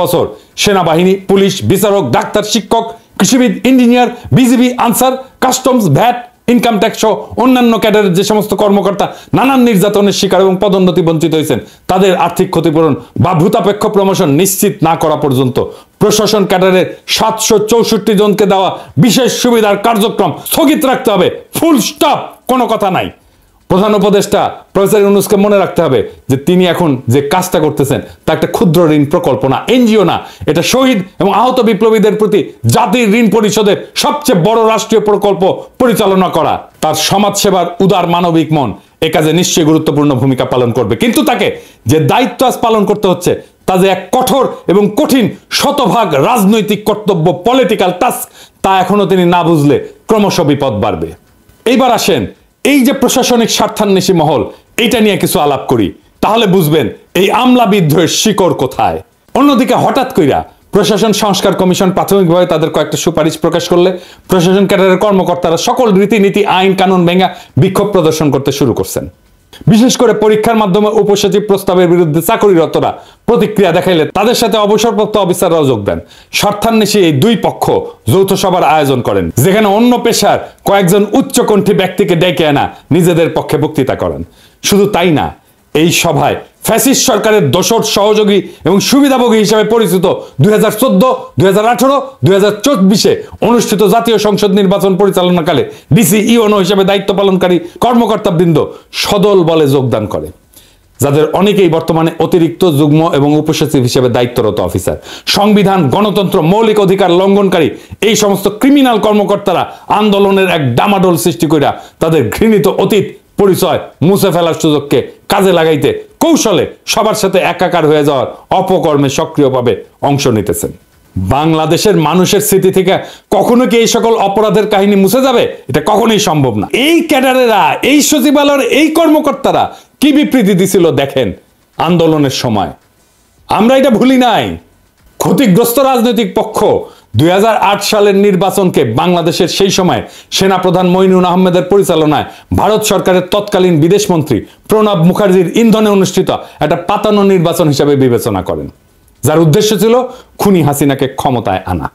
বছর সেনাবাহিনী, পুলিশ, বিচারক, ডাক্তার, শিক্ষক, কৃষিবিদ, engineer, BGB, Ansar, customs, VAT, income tax সহ অন্যান্য ক্যাডারের যে সমস্ত কর্মকর্তা নানান নির্যাতনের শিকার এবং পদোন্নতি বঞ্চিত হয়েছেন তাদের আর্থিক ক্ষতিপূরণ বা ভূতাপেক্ষ প্রমোশন নিশ্চিত না করা পর্যন্ত প্রশাসন ক্যাডারের 764 জনকে দেওয়া বিশেষ সুবিধার কার্যক্রম স্থগিত রাখতে হবে। ফুল স্টপ, কোনো কথা নাই। প্রধান উপদেষ্টা প্রফেসর ইউনূসকে মনে রাখতে হবে যে তিনি এখন যে কাজটা করতেছেন তা একটা ক্ষুদ্র ঋণ প্রকল্প না, এনজিও না, এটা শহীদ এবং আহত বিপ্লবীদের প্রতি জাতির ঋণ পরিশোধের সবচেয়ে বড় রাষ্ট্রীয় প্রকল্প পরিচালনা করা। তার সমাজসেবার উদার মানবিক মন এ কাজে নিশ্চয়ই গুরুত্বপূর্ণ ভূমিকা পালন করবে, কিন্তু তাকে যে দায়িত্ব আজ পালন করতে হচ্ছে তা যে এক কঠোর এবং কঠিন শতভাগ রাজনৈতিক কর্তব্য, পলিটিক্যাল টাস্ক, তা এখনো তিনি না বুঝলে ক্রমশ বিপদ বাড়বে। এইবার আসেন এই যে প্রশাসনিক স্বার্থান্বেষী মহল, এইটা নিয়ে কিছু আলাপ করি, তাহলে বুঝবেন এই আমলা বিদ্রোহের শিকড় কোথায়। অন্যদিকে হঠাৎ কইরা প্রশাসন সংস্কার কমিশন প্রাথমিকভাবে তাদের কয়েকটা সুপারিশ প্রকাশ করলে প্রশাসন ক্যাডারের কর্মকর্তারা সকল রীতিনীতি, আইন কানুন ভেঙে বিক্ষোভ প্রদর্শন করতে শুরু করছেন। বিশেষ করে পরীক্ষার মাধ্যমে উপসচিব প্রস্তাবের বিরুদ্ধে চাকরিরতরা প্রতিক্রিয়া দেখাইলে তাদের সাথে অবসরপ্রাপ্ত অফিসাররাও যোগ দেন। স্বার্থান্বেষী এই দুই পক্ষ যৌথ সভার আয়োজন করেন, যেখানে অন্য পেশার কয়েকজন উচ্চকণ্ঠী ব্যক্তিকে ডেকে আনা নিজেদের পক্ষে বক্তৃতা করেন। শুধু তাই না, এই সভায় ফ্যাসিস্ট সরকারের দোসর, সহযোগী এবং সুবিধাভোগী হিসেবে পরিচিত 2014, 2018, 2024 অনুষ্ঠিত জাতীয় সংসদ নির্বাচন পরিচালনাকালে ডিসি, ইউএনও হিসেবে দায়িত্ব পালনকারী কর্মকর্তাবৃন্দ সদল বলে যোগদান করে, যাদের অনেকেই বর্তমানে অতিরিক্ত, যুগ্ম এবং উপসচিব হিসেবে দায়িত্বরত অফিসার। সংবিধান, গণতন্ত্র, মৌলিক অধিকার লঙ্ঘনকারী এই সমস্ত ক্রিমিনাল কর্মকর্তারা আন্দোলনের এক ডামাডোল সৃষ্টি কইরা তাদের ঘৃণিত অতীত পরিচয় মুছে ফেলার সুযোগকে কাজে লাগাইতে কৌশলে সবার সাথে একাকার হয়ে যাওয়ার অপকর্মে সক্রিয়ভাবে অংশ নিতেছেন। বাংলাদেশের মানুষের স্মৃতি থেকে কখনো কি এই সকল অপরাধের কাহিনী মুছে যাবে? এটা কখনোই সম্ভব না। এই ক্যাডারেরা, এই সচিবালয়ের এই কর্মকর্তারা কি বিবৃতি দিছিল দেখেন আন্দোলনের সময়। আমরা এটা ভুলি নাই। ক্ষতিগ্রস্ত রাজনৈতিক পক্ষ 2008 সালের নির্বাচনকে বাংলাদেশের সেই সময় সেনাপ্রধান মঈনুল আহমেদের পরিচালনায় ভারত সরকারের তৎকালীন বিদেশমন্ত্রী প্রণব মুখার্জির ইন্ধনে অনুষ্ঠিত একটা পাতানো নির্বাচন হিসেবে বিবেচনা করেন, যার উদ্দেশ্য ছিল খুনি হাসিনাকে ক্ষমতায় আনা।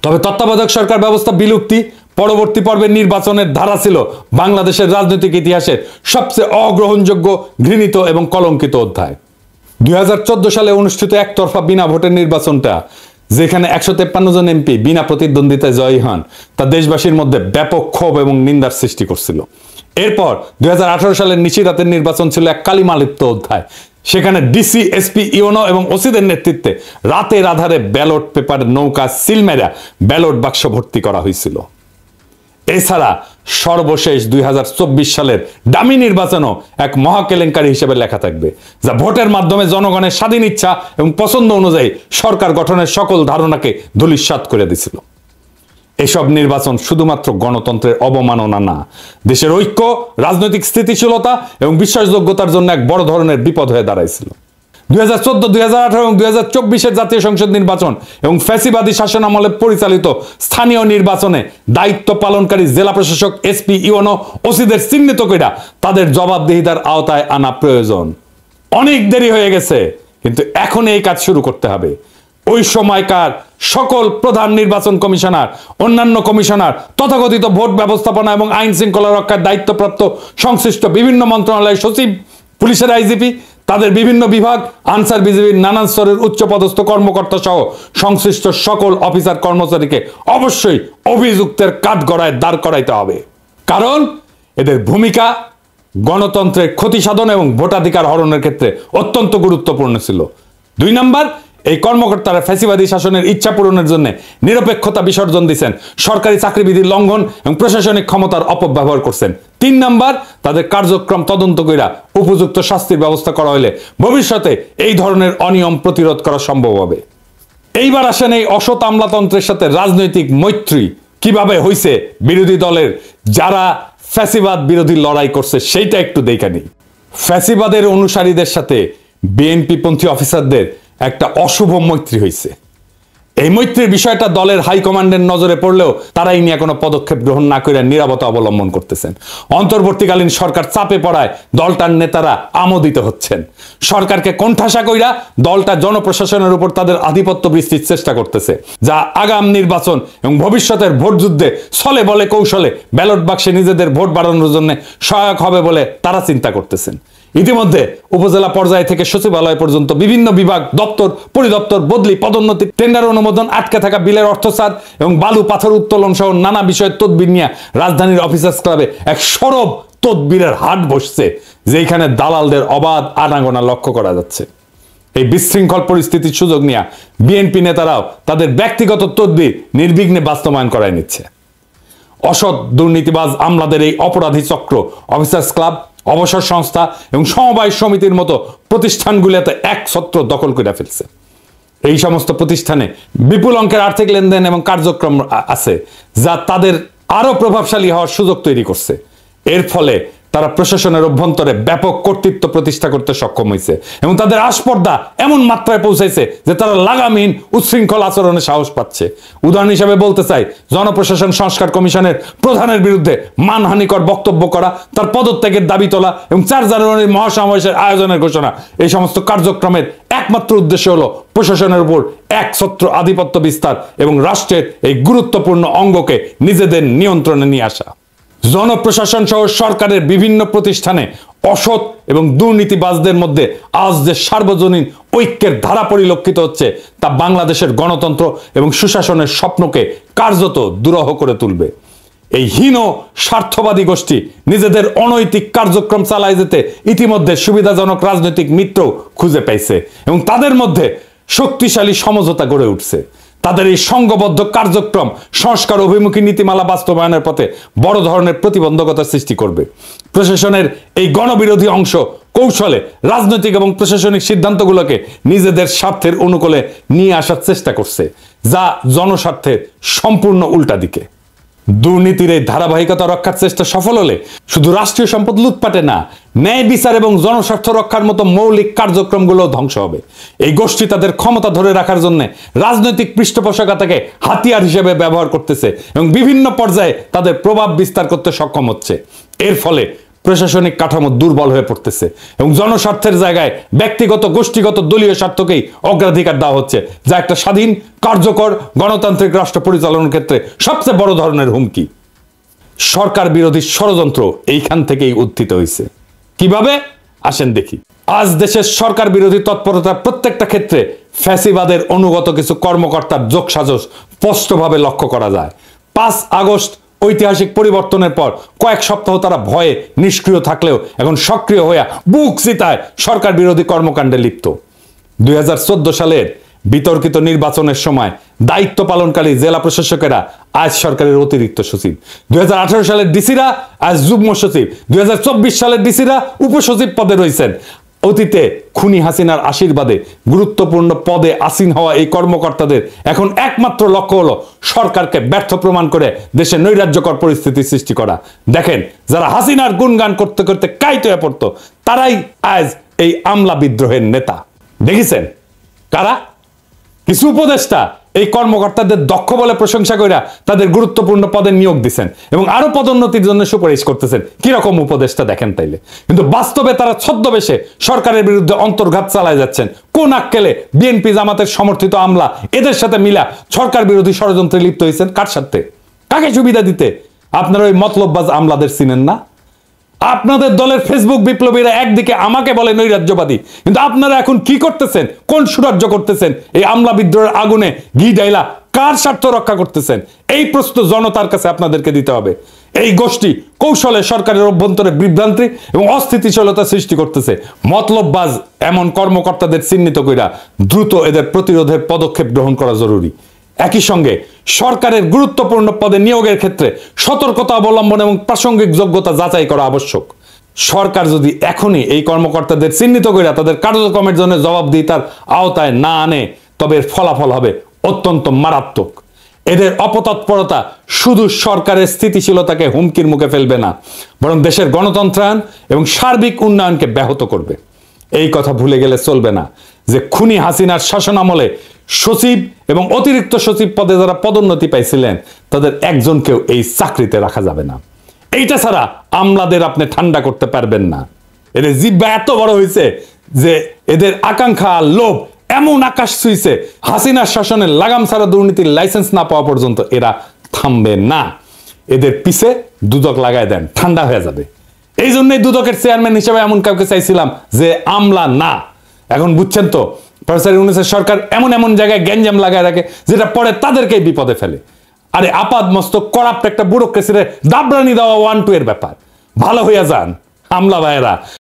তবে তত্ত্বাবধায়ক সরকার ব্যবস্থা বিলুপ্তি পরবর্তী পর্বের নির্বাচনের ধারা ছিল বাংলাদেশের রাজনৈতিক ইতিহাসের সবচেয়ে অগ্রহণযোগ্য, ঘৃণিত এবং কলঙ্কিত অধ্যায়। 2014 সালে অনুষ্ঠিত একতরফা বিনা ভোটের নির্বাচনটা, যেখানে 153 জন এমপি বিনা প্রতিদ্বন্দ্বিতায় জয়ী হন, তা দেশবাসীর মধ্যে ব্যাপক ক্ষোভ এবং নিন্দার সৃষ্টি করছিল। এরপর 2018 সালের নিশিরাতের নির্বাচন ছিল এক কালিমালিপ্ত অধ্যায়। সেখানে ডিসি, এসপি, ইউএনও এবং ওসিদের নেতৃত্বে রাতের আধারে ব্যালট পেপার নৌকা সিল মেরা ব্যালট বাক্স ভর্তি করা হয়েছিল। এছাড়া সর্বশেষ 2024 সালের ডামি নির্বাচনও এক মহাকেলেঙ্কারি হিসেবে লেখা থাকবে, যা ভোটের মাধ্যমে জনগণের স্বাধীন ইচ্ছা এবং পছন্দ অনুযায়ী সরকার গঠনের সকল ধারণাকে ধূলিসাৎ করে দিছিল। এসব নির্বাচন শুধুমাত্র গণতন্ত্রের অবমাননা না, দেশের ঐক্য, রাজনৈতিক স্থিতিশীলতা এবং বিশ্বাসযোগ্যতার জন্য এক বড় ধরনের বিপদ হয়ে দাঁড়াইছিল। 2014, 2018 এবং 2024 জাতীয় সংসদ নির্বাচন এবং ফ্যাসিবাদী শাসন আমলে পরিচালিত স্থানীয় নির্বাচনে দায়িত্ব পালনকারী জেলা প্রশাসক, এসপি, ইউএনও, ওসিদের চিহ্নিত কইরা তাদের জবাবদিহিতার আওতায় আনা প্রয়োজন। অনেক দেরি হয়ে গেছে, কিন্তু এখন এই কাজ শুরু করতে হবে। ওই সময়কার সকল প্রধান নির্বাচন কমিশনার, অন্যান্য কমিশনার, তথাকথিত ভোট ব্যবস্থাপনা এবং আইন শৃঙ্খলা রক্ষার দায়িত্বপ্রাপ্ত সংশ্লিষ্ট বিভিন্ন মন্ত্রণালয়ের সচিব, পুলিশের আইজিপি, তাদের বিভিন্ন বিভাগ, আনসার, বিজিবির নানান স্তরের উচ্চপদস্থ কর্মকর্তা সহ সংশ্লিষ্ট সকল অফিসার কর্মচারীকে অবশ্যই অভিযুক্তের কাঠগড়ায় দাঁড় করাইতে হবে, কারণ এদের ভূমিকা গণতন্ত্রের ক্ষতি সাধন এবং ভোটাধিকার হরণের ক্ষেত্রে অত্যন্ত গুরুত্বপূর্ণ ছিল। 2 নাম্বার, এই কর্মকর্তারা ফ্যাসিবাদী শাসনের ইচ্ছা পূরণের জন্য নিরপেক্ষতা বিসর্জন দিচ্ছেন, সরকারি চাকরিবিধির লঙ্ঘন এবং প্রশাসনিক ক্ষমতার অপব্যবহার করছেন। 3 নাম্বার, তাদের কার্যক্রম তদন্ত কইরা উপযুক্ত শাস্তির ব্যবস্থা করা হলে ভবিষ্যতে এই ধরনের অনিয়ম প্রতিরোধ করা সম্ভব হবে। এইবার আসেন এই অসৎ আমলাতন্ত্রের সাথে রাজনৈতিক মৈত্রী কিভাবে হইছে বিরোধী দলের যারা ফ্যাসিবাদ বিরোধী লড়াই করছে, সেইটা একটু দেখা নেই। ফ্যাসিবাদের অনুসারীদের সাথে বিএনপি পন্থী অফিসারদের একটা অশুভ মৈত্রী হয়েছে। এই মৈত্রীর বিষয়টা দলের হাইকমান্ডের নজরে পড়লেও তারাই নিয়ে কোনো পদক্ষেপ গ্রহণ না করে নীরবতা অবলম্বন করতেছেন। অন্তর্বর্তীকালীন সরকার চাপে পড়ায় দলটার নেতারা আমোদিত হচ্ছেন। সরকারকে কোণঠাসা কইরা দলটা জনপ্রশাসনের উপর তাদের আধিপত্য বৃষ্টির চেষ্টা করতেছে, যা আগাম নির্বাচন এবং ভবিষ্যতের ভোট যুদ্ধে ছলে বলে কৌশলে ব্যালট বাক্সে নিজেদের ভোট বাড়ানোর জন্য সহায়ক হবে বলে তারা চিন্তা করতেছেন। ইতিমধ্যে উপজেলা পর্যায় থেকে সচিবালয় পর্যন্ত বিভিন্ন বিভাগ, দপ্তর, পরিদপ্তর, বদলি, পদোন্নতি, টেন্ডার অনুমোদন, আটকে থাকা বিলের অর্থসার এবং বালু পাথর উত্তোলন সহ নানা বিষয়ের তদবির নিয়ে রাজধানীর অফিসার্স ক্লাবে এক সরব তদবিরের হাট বসছে, যেখানে দালালদের অবাধ আনাগোনা লক্ষ্য করা যাচ্ছে। এই বিশৃঙ্খল পরিস্থিতির সুযোগ নিয়ে বিএনপি নেতারাও তাদের ব্যক্তিগত তদবির নির্বিঘ্নে বাস্তবায়ন করায় নিচ্ছে। অসৎ দুর্নীতিবাজ আমলাদের এই অপরাধী চক্র অফিসার্স ক্লাব, অবসর সংস্থা এবং সমবায় সমিতির মতো প্রতিষ্ঠানগুলোতে এক ছত্র দখল করে ফেলছে। এই সমস্ত প্রতিষ্ঠানে বিপুল অঙ্কের আর্থিক লেনদেন এবং কার্যক্রম আছে, যা তাদের আরো প্রভাবশালী হওয়ার সুযোগ তৈরি করছে। এর ফলে তারা প্রশাসনের অভ্যন্তরে ব্যাপক কর্তৃত্ব প্রতিষ্ঠা করতে সক্ষম হয়েছে এবং তাদের আস্পর্ধা এমন মাত্রায় পৌঁছাইছে যে তারা লাগামহীন উচ্ছৃঙ্খল আচরণে সাহস পাচ্ছে। উদাহরণ হিসেবে বলতে চাই, জনপ্রশাসন সংস্কার কমিশনের প্রধানের বিরুদ্ধে মানহানিকর বক্তব্য করা, তার পদত্যাগের দাবি তোলা এবং 4 জানুয়ারির মহাসমাবেশের আয়োজনের ঘোষণা, এই সমস্ত কার্যক্রমের একমাত্র উদ্দেশ্য হলো প্রশাসনের উপর একছত্র আধিপত্য বিস্তার এবং রাষ্ট্রের এই গুরুত্বপূর্ণ অঙ্গকে নিজেদের নিয়ন্ত্রণে নিয়ে আসা। জনপ্রশাসন সহ সরকারের বিভিন্ন প্রতিষ্ঠানে অসৎ এবং দুর্নীতিবাজদের মধ্যে আজ যে সার্বজনীন ঐক্যের ধারা পরিলক্ষিত হচ্ছে, তা বাংলাদেশের গণতন্ত্র এবং সুশাসনের স্বপ্নকে কার্যত দুরূহ করে তুলবে। এই হীন স্বার্থবাদী গোষ্ঠী নিজেদের অনৈতিক কার্যক্রম চালায় যেতে ইতিমধ্যে সুবিধাজনক রাজনৈতিক মিত্র খুঁজে পাইছে এবং তাদের মধ্যে শক্তিশালী সমঝোতা গড়ে উঠছে। তাদের এই সংঘবদ্ধ কার্যক্রম সংস্কার অভিমুখী নীতিমালা বাস্তবায়নের পথে বড় ধরনের প্রতিবন্ধকতা সৃষ্টি করবে। প্রশাসনের এই গণবিরোধী অংশ কৌশলে রাজনৈতিক এবং প্রশাসনিক সিদ্ধান্তগুলোকে নিজেদের স্বার্থের অনুকূলে নিয়ে আসার চেষ্টা করছে, যা জনস্বার্থের সম্পূর্ণ উল্টা দিকে। দুর্নীতির এই ধারাবাহিকতা রক্ষার চেষ্টা সফল হলে শুধু রাষ্ট্রীয় সম্পদ লুটপাটে না, ন্যায় বিচার এবং জনস্বার্থ রক্ষার মতো মৌলিক কার্যক্রমগুলো ধ্বংস হবে। এই গোষ্ঠী তাদের ক্ষমতা ধরে রাখার জন্য রাজনৈতিক পৃষ্ঠপোষকতাকে হাতিয়ার হিসেবে ব্যবহার করতেছে এবং বিভিন্ন পর্যায়ে তাদের প্রভাব বিস্তার করতে সক্ষম হচ্ছে। এর ফলে প্রশাসনিক কাঠামো দুর্বল হয়ে পড়তেছে এবং জনস্বার্থের জায়গায় ব্যক্তিগত, গোষ্ঠীগত, দলীয় স্বার্থকেই অগ্রাধিকার দেওয়া হচ্ছে, যা একটা স্বাধীন, কার্যকর গণতান্ত্রিক রাষ্ট্র পরিচালনার ক্ষেত্রে সবচেয়ে বড় ধরনের হুমকি। সরকার বিরোধী ষড়যন্ত্র এইখান থেকেই উত্থিত হয়েছে। কিভাবে? আসেন দেখি। আজ দেশের সরকার বিরোধী তৎপরতার প্রত্যেকটা ক্ষেত্রে ফ্যাসিবাদের অনুগত কিছু কর্মকর্তার যোগসাজশ স্পষ্টভাবে লক্ষ্য করা যায়। 5 আগস্ট ঐতিহাসিক পরিবর্তনের পর কয়েক সপ্তাহ তারা ভয়ে নিষ্ক্রিয় থাকলেও এখন সক্রিয় হয়ে বুক চিতায় সরকার বিরোধী কর্মকাণ্ডে লিপ্ত। 2014 সালের বিতর্কিত নির্বাচনের সময় দায়িত্ব পালনকারী জেলা প্রশাসকেরা আজ সরকারের অতিরিক্ত সচিব, 2018 সালের ডিসিরা আজ যুগ্ম সচিব, 2024 সালের ডিসিরা উপসচিব পদে রয়েছেন। অতীতে খুনি হাসিনার আশীর্বাদে গুরুত্বপূর্ণ পদে আসীন হওয়া এই কর্মকর্তাদের এখন একমাত্র লক্ষ্য হলো সরকারকে ব্যর্থ প্রমাণ করে দেশে নৈরাজ্যকর পরিস্থিতি সৃষ্টি করা। দেখেন, যারা হাসিনার গুণগান করতে করতে কাইত হয়ে পড়তো, তারাই আজ এই আমলা বিদ্রোহের নেতা। দেখেছেন কারা? কিছু উপদেষ্টা এই কর্মকর্তাদের দক্ষ বলে প্রশংসা কইরা তাদের গুরুত্বপূর্ণ পদে নিয়োগ দিচ্ছেন এবং আরো পদোন্নতির জন্য সুপারিশ করতেছেন। কিরকম উপদেষ্টা দেখেন তাইলে। কিন্তু বাস্তবে তারা ছদ্মবেশে সরকারের বিরুদ্ধে অন্তর্ঘাত চালায় যাচ্ছেন। কোন আক্কেলে বিএনপি জামাতের সমর্থিত আমলা এদের সাথে মিলা সরকার বিরোধী ষড়যন্ত্রে লিপ্ত হয়েছেন? কার স্বার্থে? কাকে সুবিধা দিতে? আপনারা ওই মতলববাজ আমলাদের চিনেন না? আপনাদের দলের ফেসবুক বিপ্লবীরা একদিকে আমাকে বলে নৈরাজ্যবাদী, কিন্তু আপনারা এখন কি করতেছেন? কোন সুরাজ্য করতেছেন? এই আমলা বিদ্রোহের আগুনে ঘি ঢাইলা কার স্বার্থ রক্ষা করতেছেন? এই প্রশ্ন জনতার কাছে আপনাদেরকে দিতে হবে। এই গোষ্ঠী কৌশলে সরকারের অভ্যন্তরে বিভ্রান্তি এবং অস্থিতিশীলতা সৃষ্টি করতেছে। মতলববাজ এমন কর্মকর্তাদের চিহ্নিত কইরা দ্রুত এদের প্রতিরোধের পদক্ষেপ গ্রহণ করা জরুরি। একই সঙ্গে সরকারের গুরুত্বপূর্ণ পদে নিয়োগের ক্ষেত্রে সতর্কতা অবলম্বন এবং প্রাসঙ্গিক যোগ্যতা যাচাই করা আবশ্যক। সরকার যদি এখনই এই কর্মকর্তাদের চিহ্নিত করে তাদের কার্যক্রমের জন্য জবাবদিহিতার আওতায় না আনে, তবে এর ফলাফল হবে অত্যন্ত মারাত্মক। এদের অপতৎপরতা শুধু সরকারের স্থিতিশীলতাকে হুমকির মুখে ফেলবে না, বরং দেশের গণতন্ত্রায়ন এবং সার্বিক উন্নয়নকে ব্যাহত করবে। এই কথা ভুলে গেলে চলবে না যে খুনি হাসিনার শাসনামলে সচিব এবং অতিরিক্ত সচিব পদে যারা পদোন্নতি পাইছিলেন তাদের একজনকেও এই চাকরিতে রাখা যাবে না। এইটা ছাড়া আমলাদের আপনি ঠান্ডা করতে পারবেন না। এদের জিহ্বা এত বড় হয়েছে যে এদের আকাঙ্ক্ষা লোভ এমন আকাশ ছুঁইছে, হাসিনার শাসনের লাগাম ছাড়া দুর্নীতির লাইসেন্স না পাওয়া পর্যন্ত এরা থামবে না। এদের পিছে দুদক লাগায় দেন, ঠান্ডা হয়ে যাবে। এই জন্যই দুদকের চেয়ারম্যান হিসেবে এমন কাউকে চাইছিলাম যে আমলা না। এখন বুঝছেন তো প্রফেসর ইউনূসের সরকার এমন এমন জায়গায় গ্যাঞ্জাম লাগায় রাখে যেটা পরে তাদেরকেই বিপদে ফেলে। আরে আপাদ মস্তক করাপ্ট একটা ব্যুরোক্রেসিরে দাবরানি দেওয়া 1-2 এর ব্যাপার। ভালো হইয়া যান আমলা ভাইয়েরা।